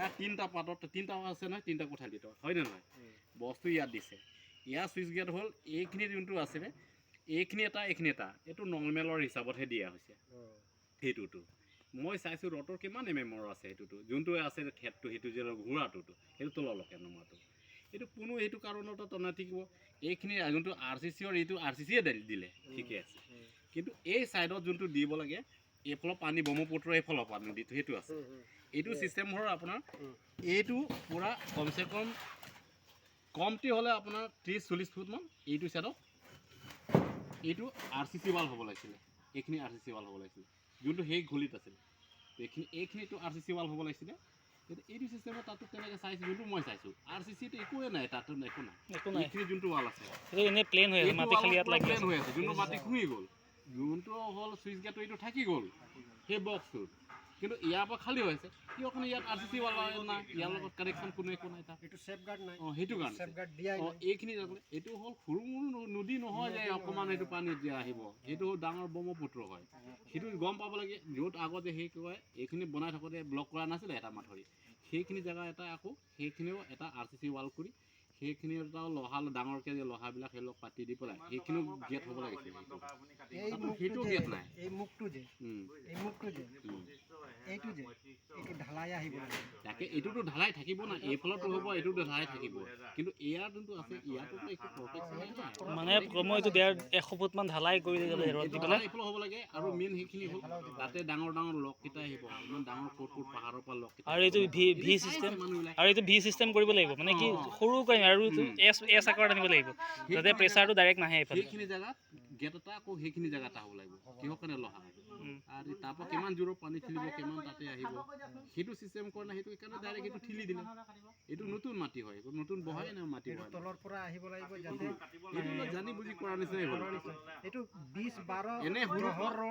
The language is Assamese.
ইয়াৰ তিনিটা পাতত তিনিটা আছে নহয়, তিনিটা কোঠালি ভিতৰত হয় নে নহয়? বস্তু ইয়াত দিছে। ইয়াৰ চুইচ গেট হ'ল এইখিনি যোনটো আছিলে, এইখিনি এটা এইটো নৰ্মেলৰ হিচাপতহে দিয়া হৈছে। সেইটোতো মই চাইছোঁ ৰটৰ কিমান এমৰ আছে, সেইটোতো যোনটো আছে থেটটো সেইটো যে ঘোঁৰাটোতো সেইটো তললৈকে নমাটো, এইটো কোনো এইটো কাৰণতো নাথাকিব। এইখিনি যোনটো RCCৰ এইটো RCCয়ে দিলে ঠিকে আছে, কিন্তু এই ছাইডত যোনটো দিব লাগে এইফালৰ পানী ব্ৰহ্মপুত্ৰৰ এইফালৰ পানী দিটো সেইটো আছে। এইটো ছিষ্টেম হ'ল আপোনাৰ এইটো পূৰা কমচে কম কমটি হ'লে আপোনাৰ 30-40 ফুটমান এইটো ছাইডত এইটো RCC ৱাল হ'ব লাগিছিলে, এইখিনি RCC ৱাল হ'ব লাগিছিলে যোনটো সেই গলিত আছিলে। এইখিনিটো RCC ৱাল হ'ব লাগিছিলে, কিন্তু এইটো ছিষ্টেমত তাতো তেনেকৈ চাইছোঁ যোনটো মই চাইছোঁ RCCটো একোৱে নাই, তাতো একো নাই। এইখিনি যোনটো ৱাল আছে এনেই প্লেন হৈ আছে, মাটি খালি ইয়াত লাগি প্লেন হৈ আছে, যোনটো মাটি খুহি গ'ল, যোনটো হ'ল চুইচ গেটটো এইটো থাকি গ'ল সেই বক্সটোত, কিন্তু ইয়াৰ পৰা খালী হৈ আছে। কিয় কাৰণে ইয়াত RCC ৱাল নাই, ইয়াৰ লগত কানেকশ্যন কোনো একো নাই তাত, এইটো সেফগাৰ্ড নাই। সেইটো কাৰণে এইখিনি এইটো হ'ল সৰু নদী নহয় যে অকণমান এইটো পানী এতিয়া আহিব, সেইটো ডাঙৰ ব্ৰহ্মপুত্ৰ হয়। সেইটো গম পাব লাগে, য'ত আগতে সেই কয় এইখিনি বনাই থাকোঁতে ব্লক কৰা নাছিলে এটা মাঠৰি, সেইখিনি জেগা এটা আকৌ সেইখিনিও এটা RCC ৱাল কৰি সেইখিনি এটা লোহা ডাঙৰকৈ যে লোহাবিলাক সেইবিলাক পাতি দি পেলাই সেইখিনিও গেট হ'ব লাগিছিল। সেইটো গেট নাই। এই মুখটো যে এইটো যে এইটো ঢালাই আহিব লাগে, তাকে এইটোতো ঢালাই থাকিব না, এইফালতো হ'ব, এইটোতো ঢালাই থাকিব, কিন্তু এয়াৰ যোনটো আছে ইয়াৰটোতো একো প্ৰটেকশ্যন নাই। মানে মই এইটো 100 ফুটমান ঢালাই কৰি ৰ'দ দি পেলাই এইফালে হ'ব লাগে। আৰু মেইন সেইখিনি হ'ল তাতে ডাঙৰ ডাঙৰ লককেইটা আহিব, ইমান ডাঙৰ ক'ত পাহাৰৰ পৰা লককেইটা, আৰু এইটো ভি চিষ্টেম, আৰু এইটো ভি চিষ্টেম কৰিব লাগিব, মানে কি সৰু কৰিম আৰু এছ আকাৰত আনিব লাগিব যাতে প্ৰেছাৰটো ডাইৰেক্ট নাহে এইফালে। সেইখিনি জেগাত গেট এটা আকৌ সেইখিনি জেগাত হ'ব লাগিব, কিহৰ কাৰণে লোহা আৰু তাৰপৰা কিমান জোৰৰ পানী ঠেলিব, কিমান তাতে আহিব, সেইটো চিষ্টেম কৰে না, সেইটো সেইকাৰণে ডাইৰেক্ট এইটো ঠেলি দিলে। এইটো নতুন মাটি হয়, নতুন বহাই নাই মাটি হয়, তলৰ পৰা আহিব লাগিব যাতে এইটো জানি বুজি কৰা নিচিনাই হ'ল। এইটো 20-12 এনে সৰু ৰ'দ